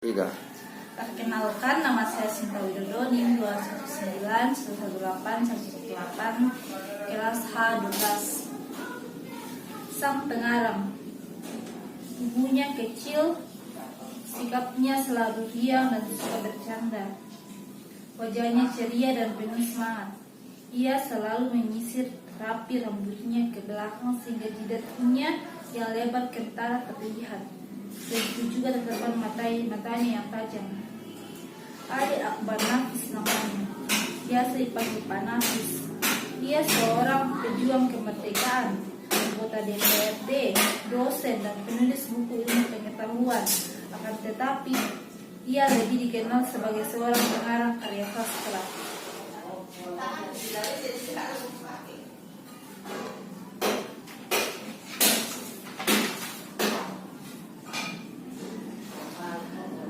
Tiga. Perkenalkan, nama saya Sinta Widodo, NIM 219-118-118, kelas H12. Sang pengarang. Ibunya kecil, sikapnya selalu riang dan suka bercanda. Wajahnya ceria dan penuh semangat. Ia selalu menyisir rapi rambutnya ke belakang sehingga jidatnya yang lebar kentara terlihat. Begitu juga tatapan matanya yang tajam. Ali Akbar Nafis namanya. Biasa dipanggil Pak Nafis. Ia seorang pejuang kemerdekaan, anggota DPRD, dosen dan penulis buku ilmu pengetahuan. Akan tetapi, ia lebih dikenal sebagai seorang pengarang karya sastra.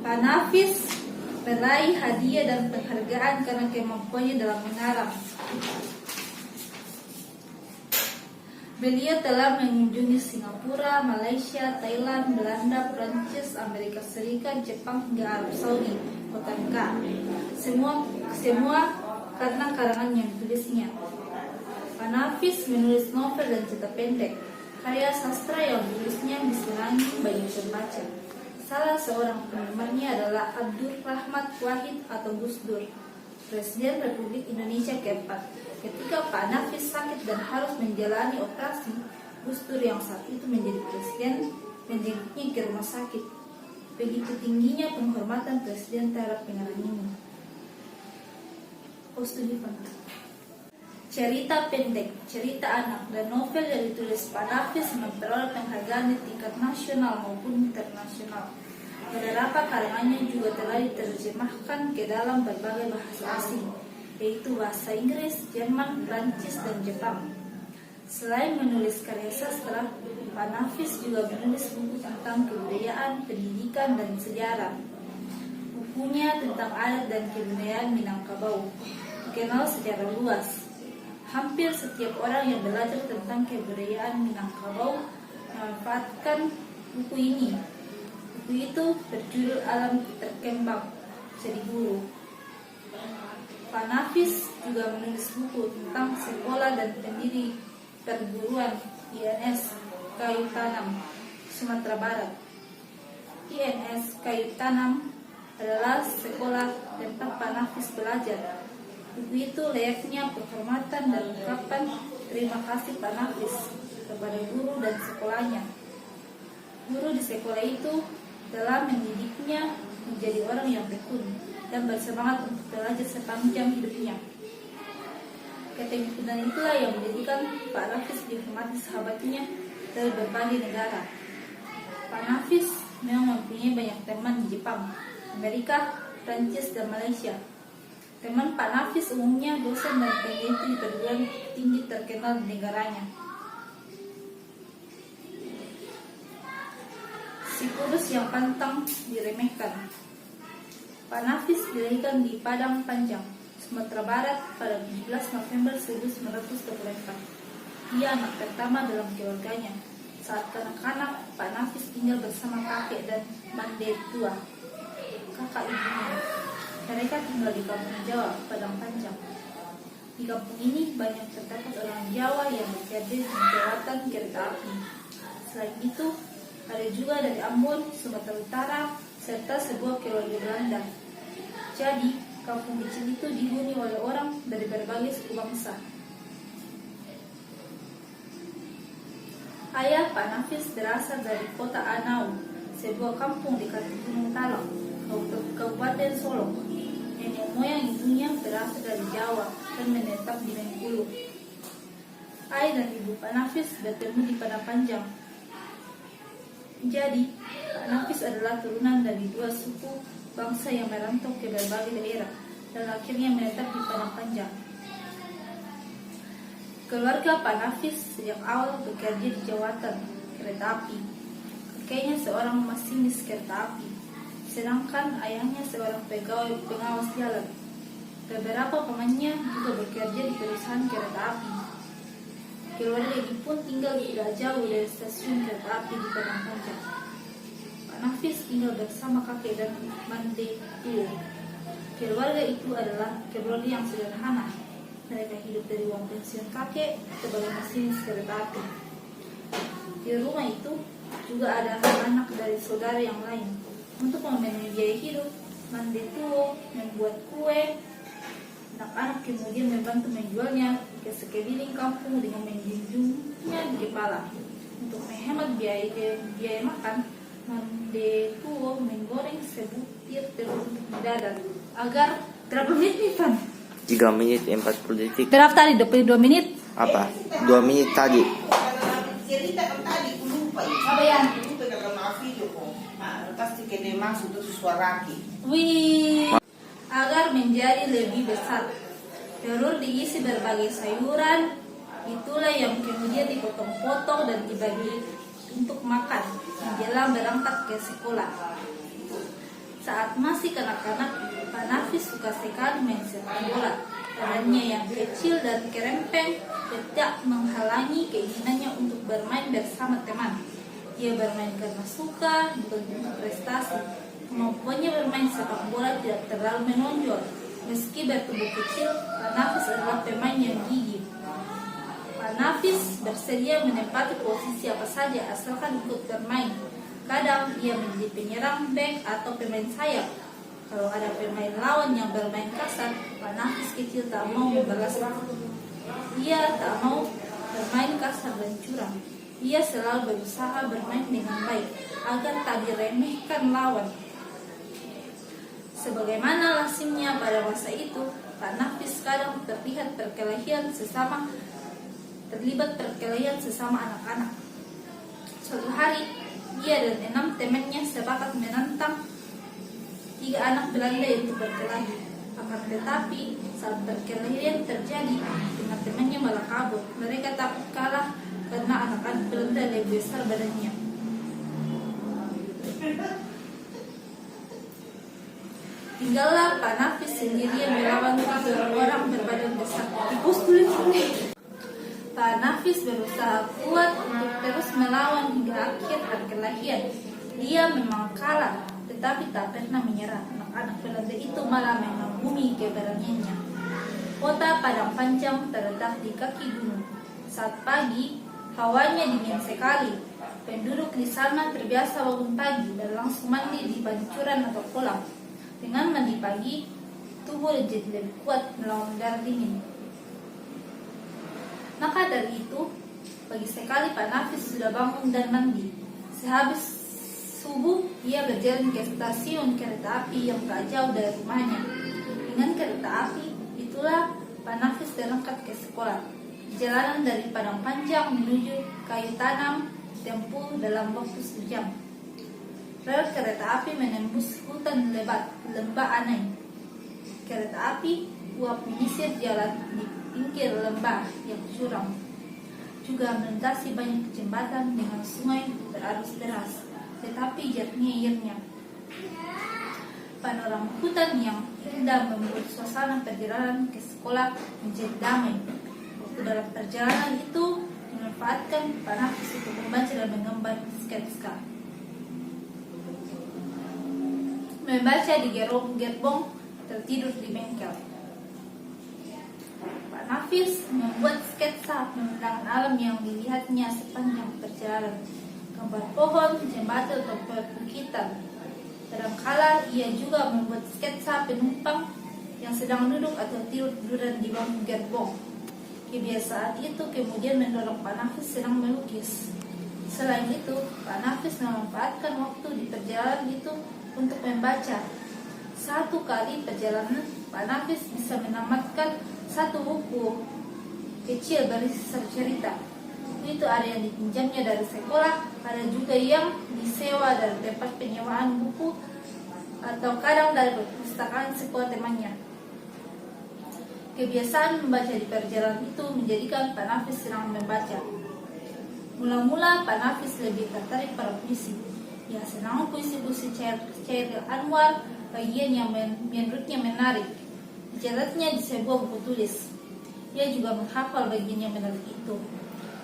Pak Nafis meraih hadiah dan penghargaan karena kemampuannya dalam mengarang. Beliau telah mengunjungi Singapura, Malaysia, Thailand, Belanda, Prancis, Amerika Serikat, Jepang hingga Arab Saudi, kota Mekah. Semua karena karangan yang ditulisnya. Pak Nafis menulis novel dan cerita pendek. Karya sastra yang ditulisnya disenangi banyak pembaca. Salah seorang penggemarnya adalah Abdul Rahmat Wahid atau Gus Dur, Presiden Republik Indonesia keempat. Ketika Pak Nafis sakit dan harus menjalani operasi, Gus Dur yang saat itu menjadi presiden menjenguknya ke rumah sakit. Begitu tingginya penghormatan presiden terhadap pengarang ini. Cerita pendek, cerita anak, dan novel yang ditulis Pak Nafis memperoleh penghargaan di tingkat nasional maupun internasional. Beberapa karangannya juga telah diterjemahkan ke dalam berbagai bahasa asing, yaitu bahasa Inggris, Jerman, Prancis, dan Jepang. Selain menulis karya sastra, Pak Nafis juga menulis buku tentang kebudayaan, pendidikan, dan sejarah. Bukunya tentang adat dan kebudayaan Minangkabau dikenal secara luas. Hampir setiap orang yang belajar tentang kebudayaan Minangkabau memanfaatkan buku ini. Buku itu berjudul Alam Terkembang Jadi Guru. Pak Nafis juga menulis buku tentang sekolah dan pendiri perguruan INS Kayu Tanam, Sumatera Barat. INS Kayu Tanam adalah sekolah tempat Pak Nafis belajar. Buku itu layaknya penghormatan dan ungkapan terima kasih Pak Nafis kepada guru dan sekolahnya. Guru di sekolah itu telah mendidiknya menjadi orang yang tekun dan bersemangat untuk belajar sepanjang hidupnya. Ketekunan itulah yang menjadikan Pak Nafis dihormati sahabatnya dari berbagai negara. Pak Nafis memang mempunyai banyak teman di Jepang, Amerika, Prancis, dan Malaysia. Teman Pak Nafis umumnya dosen dan peneliti di perguruan tinggi terkenal di negaranya. Si kurus yang pantang diremehkan. Pak Nafis dilahirkan di Padang Panjang, Sumatera Barat pada 17 November 1924. Ia anak pertama dalam keluarganya. Saat kanak-kanak, Pak Nafis tinggal bersama kakek dan mande tua, kakak ibunya. Mereka tinggal di kampung Jawa, Padang Panjang. Di kampung ini banyak terdapat orang Jawa yang bekerja di jembatan kereta api. Selain itu, ada juga dari Ambon, Sumatera Utara, serta sebuah keluarga Belanda. Jadi, kampung kecil itu dihuni oleh orang dari berbagai suku bangsa. Ayah Pak Nafis berasal dari kota Anau, sebuah kampung di Gunung Talang, Kabupaten Solok. Nenek moyang ibunya berasal dari Jawa dan menetap di Bengkulu. Ayah dan ibu Pak Nafis bertemu di Padang Panjang. Jadi, Pak Nafis adalah turunan dari dua suku bangsa yang merantau ke berbagai daerah dan akhirnya menetap di Padang Panjang. Keluarga Pak Nafis sejak awal bekerja di jawatan kereta api. Kakeknya seorang masinis kereta api, sedangkan ayahnya seorang pegawai pengawas jalan. Beberapa pamannya juga bekerja di perusahaan kereta api. Keluarga ini pun tinggal tidak jauh dari stasiun kereta api di Padang Panjang. Pak Nafis tinggal bersama kakek dan Mande Tuo. Keluarga itu adalah keluarga yang sederhana. Mereka hidup dari uang pensiun kakek sebagai masinis kereta api. Di rumah itu juga ada anak dari saudara yang lain. Untuk memenuhi biaya hidup, Mande Tuo membuat kue. Anak-anak kemudian membantu menjualnya ke sekeliling kampung dengan menjunjungnya di kepala. Untuk menghemat biaya makan, Mande Tuo menggoreng sebutir telur untuk mendadak agar berapa menit nih, Van? 3 menit 40 detik. Berapa tadi? 22 menit? Apa? 2 menit tadi. Cerita kan tadi ku lupa ya. Apa ya? Lupa kalau maaf video kok. Pasti kena masuk itu suara laki. Wih, agar menjadi lebih besar. Telur diisi berbagai sayuran, itulah yang kemudian dipotong-potong dan dibagi untuk makan menjelang berangkat ke sekolah. Saat masih kanak-kanak, Pak Nafis suka sekali main sepak bola. Badannya yang kecil dan kerempeng tidak menghalangi keinginannya untuk bermain bersama teman. Dia bermain karena suka, bukan untuk prestasi. Kemampuannya bermain sepak bola tidak terlalu menonjol. Meski bertubuh kecil, Pak Nafis adalah pemain yang gigih. Pak Nafis bersedia menempati posisi apa saja asalkan ikut bermain. Kadang ia menjadi penyerang, bek, atau pemain sayap. Kalau ada pemain lawan yang bermain kasar, Pak Nafis kecil tak mau membalasnya. Ia tak mau bermain kasar dan curang. Ia selalu berusaha bermain dengan baik agar tak diremehkan lawan. Sebagaimana lazimnya pada masa itu, Pak Nafis kadang terlibat perkelahian sesama anak-anak. Suatu hari, ia dan 6 temannya sepakat menantang 3 anak Belanda untuk berkelahi. Akan tetapi, saat perkelahian terjadi, teman-temannya malah kabur. Mereka takut kalah karena anak-anak Belanda lebih besar badannya. Tinggallah Pak Nafis sendirian melawan 3 orang berbadan besar. Pak Nafis berusaha kuat untuk terus melawan hingga akhir perkelahian. Dia memang kalah, tetapi tak pernah menyerah. Anak-anak Belanda itu malah mengagumi keberaniannya. Kota Padang Panjang terletak di kaki gunung. Saat pagi, hawanya dingin sekali. Penduduk di sana terbiasa bangun pagi dan langsung mandi di pancuran atau kolam. Dengan mandi pagi, tubuh jadi lebih kuat melawan udara dingin. Maka dari itu, pagi sekali Pak Nafis sudah bangun dan mandi. Sehabis subuh, ia berjalan ke stasiun kereta api yang tak jauh dari rumahnya. Dengan kereta api, itulah Pak Nafis berangkat ke sekolah. Jalanan dari Padang Panjang menuju Kayu Tanam ditempuh dalam waktu sejam. Rel kereta api menembus hutan lebat, lembah aneh. Kereta api uap menyisir jalan di pinggir lembah yang curam. Juga melintasi banyak jembatan dengan sungai berarus deras, tetapi jernih airnya. Panorama hutan yang indah membuat suasana perjalanan ke sekolah menjadi damai. Waktu dalam perjalanan itu dimanfaatkan Pak Nafis untuk membaca dan menggambar sketsa. Membaca di gerbong tertidur di bengkel. Pak Nafis membuat sketsa pemandangan alam yang dilihatnya sepanjang perjalanan. Gambar pohon, jembatan, atau perbukitan. Kadangkala ia juga membuat sketsa penumpang yang sedang duduk atau tidur-tiduran di bangku gerbong. Kebiasaan itu kemudian mendorong Pak Nafis sedang melukis. Selain itu, Pak Nafis memanfaatkan waktu di perjalanan itu untuk membaca. Satu kali perjalanan, Pak Nafis bisa menamatkan 1 buku kecil berisi cerita. Itu ada yang dipinjamnya dari sekolah, ada juga yang disewa dari tempat penyewaan buku, atau kadang dari perpustakaan sekolah temannya. Kebiasaan membaca di perjalanan itu menjadikan Pak Nafis senang membaca. Mula-mula Pak Nafis lebih tertarik pada puisi. Ia senang puisi-puisi Chairil Anwar, bagian yang menurutnya menarik. Dicatatnya di sebuah buku tulis. Ia juga menghafal bagian yang menarik itu.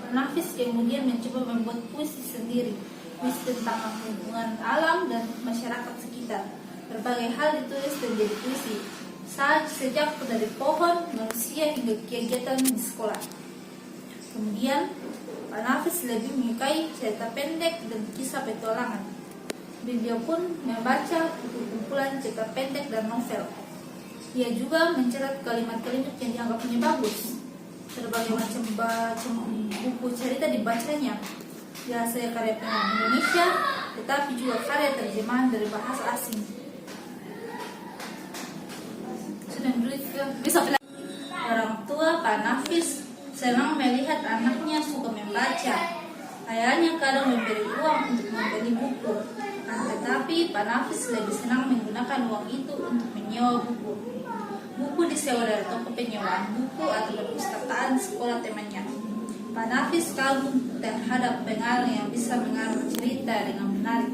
Pak Nafis kemudian mencoba membuat puisi sendiri. kuis tentang lingkungan alam dan masyarakat sekitar. Berbagai hal ditulis dan jadi puisi, sejak dari pohon, manusia hingga kegiatan di sekolah. Kemudian, Pak Nafis lebih menyukai cerita pendek dan kisah petualangan. Beliau pun membaca buku kumpulan cerita pendek dan novel. Ia juga mencetak kalimat-kalimat yang dianggapnya bagus. Berbagai macam buku cerita dibacanya. Biasanya karya pengarang Indonesia, tetapi juga karya terjemahan dari bahasa asing. Orang tua Pak Nafis senang melihat anaknya suka membaca. Ayahnya kadang memberi uang untuk membeli buku, tetapi Pak Nafis lebih senang menggunakan uang itu untuk menyewa buku. Buku disewa dari toko penyewaan buku atau perpustakaan sekolah temannya. Pak Nafis kagum terhadap pengarang yang bisa mengarang cerita dengan menarik.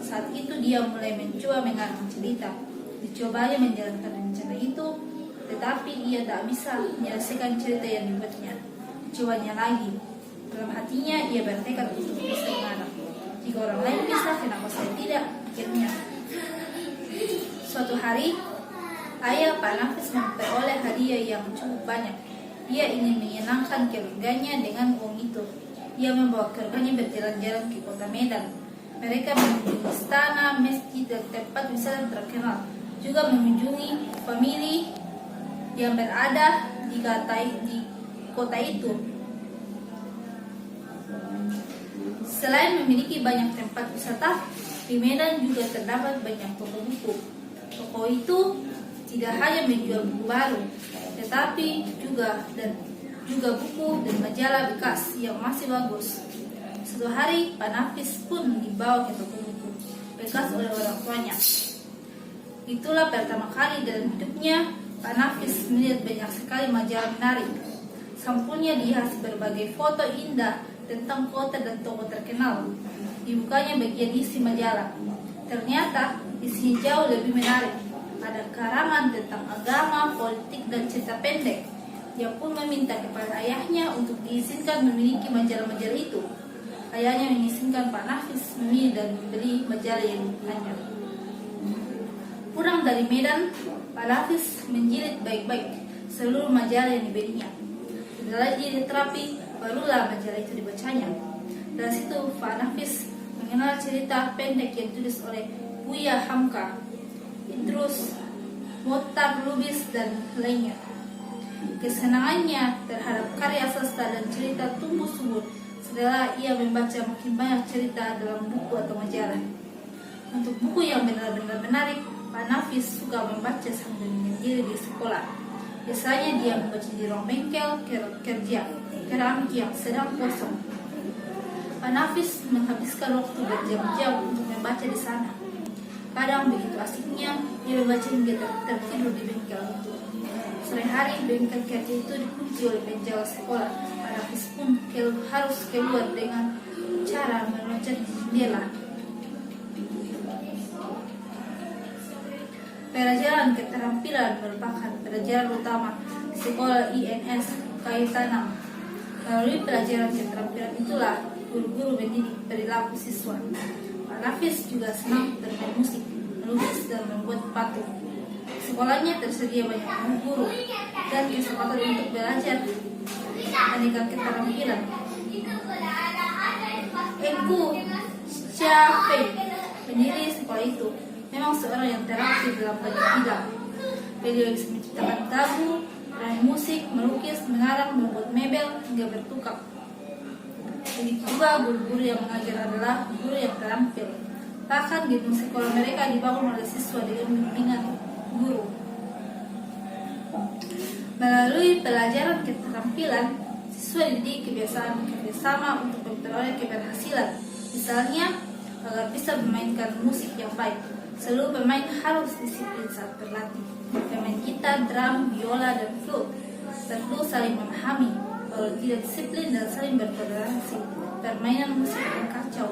Saat itu dia mulai mencoba mengarang cerita. Dicobanya menjalankan rencana itu, tetapi ia tak bisa menyelesaikan cerita yang dibuatnya. Cobanya lagi. Dalam hatinya ia bertekad untuk bisa mengarang. Jika orang lain bisa, kenapa saya tidak? Akhirnya, suatu hari, ayah Pak Nafis memperoleh hadiah yang cukup banyak. Ia ingin menyenangkan keluarganya dengan uang itu. Ia membawa keluarganya berjalan-jalan ke kota Medan. Mereka mengunjungi istana, masjid, dan tempat wisata terkenal. Juga mengunjungi famili yang berada di kota itu. Selain memiliki banyak tempat wisata, di Medan juga terdapat banyak toko buku. Toko itu tidak hanya menjual buku baru, tetapi juga buku dan majalah bekas yang masih bagus. Suatu hari, Pak Nafis pun dibawa ke toko buku bekas oleh orang tuanya. Itulah pertama kali dalam hidupnya Pak Nafis melihat banyak sekali majalah menarik. Sampulnya dihias berbagai foto indah tentang kota dan tokoh terkenal. Dibukanya bagian isi majalah. Ternyata isinya jauh lebih menarik. Ada karangan tentang agama, politik, dan cerita pendek. Dia pun meminta kepada ayahnya untuk diizinkan memiliki majalah-majalah itu. Ayahnya mengizinkan Pak Nafis memilih dan membeli majalah yang dibukanya. Pulang dari Medan, Pak Nafis menjilid baik-baik seluruh majalah yang dibelinya. Setelah dia terapi, barulah majalah itu dibacanya. Dari situ, Pak Nafis mengenal cerita pendek yang ditulis oleh Buya Hamka, Idrus, Mokhtar Lubis, dan lainnya. Kesenangannya terhadap karya sastra dan cerita tumbuh subur setelah ia membaca makin banyak cerita dalam buku atau majalah. Untuk buku yang benar-benar menarik, Pak Nafis suka membaca sambil menyendiri di sekolah. Biasanya dia membaca di ruang bengkel kerja keramik yang sedang kosong. Pak Nafis menghabiskan waktu berjam-jam untuk membaca di sana. Kadang begitu asiknya, dia membaca hingga tertidur di bengkel itu. Sore hari, bengkel kerja itu dikunci oleh penjaga sekolah. Pak Nafis pun harus keluar dengan cara meloncat di jendela. Pelajaran keterampilan merupakan pelajaran utama di sekolah INS Kaitanam. Melalui pelajaran keterampilan itulah guru-guru mendidik perilaku siswa. Pak Nafis juga senang bermain musik, melukis, dan membuat patung. Sekolahnya tersedia banyak guru dan kesempatan untuk belajar aneka keterampilan. Engku Syafei, pendiri sekolah itu, memang seorang yang teraktif dalam banyak bidang. Beliau bisa menciptakan lagu, bermain musik, melukis, mengarang, membuat mebel, hingga bertukang. Begitu juga guru-guru yang mengajar adalah guru yang terampil. Bahkan gedung sekolah mereka dibangun oleh siswa dengan bimbingan guru. Melalui pelajaran keterampilan, siswa dididik kebiasaan kerjasama untuk memperoleh keberhasilan. Misalnya, agar bisa memainkan musik yang baik, seluruh pemain harus disiplin saat berlatih. Pemain gitar, drum, biola, dan flute perlu saling memahami. Kalau tidak disiplin dan saling bertoleransi, permainan musik akan kacau.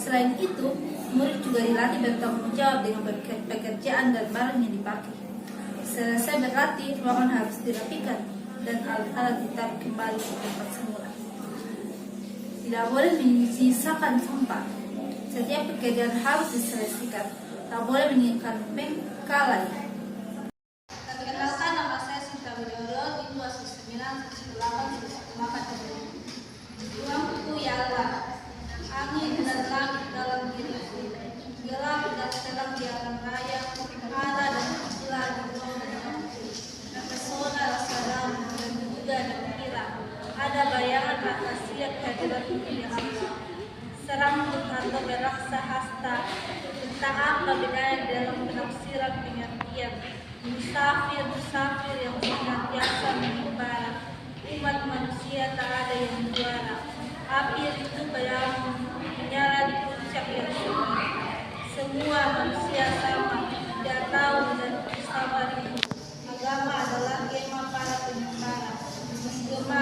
Selain itu, murid juga dilatih bertanggung jawab dengan pekerjaan dan barang yang dipakai. Selesai berlatih, ruangan harus dirapikan dan alat-alat ditaruh kembali ke tempat semula. Tidak boleh menyisakan sampah. Setiap pekerjaan harus diselesaikan. Tak boleh meninggalkan bengkalai. Perkenalkan, nama saya Sinta Widodo, Ibu Asus 9, 8, 8. Tuhanku ya Allah, angin dan langit dalam diriku, gelap dan terang di alam raya, ada dan hilang di bawah denganku. Terpesona rasa dalam dan juga dikira, ada bayangan rahasia kehadiratmu ya Allah. Serangku atau beraksa hasta, tentang apa bedanya dalam penafsiran pengertian. Musafir yang senantiasa mengembara, umat manusia tak ada yang juara. Api itu padamu menyala di puncak yang tinggi. Semua manusia sama, tidak tahu dan bersama rindu. Agama adalah kemah para penyembara, menggema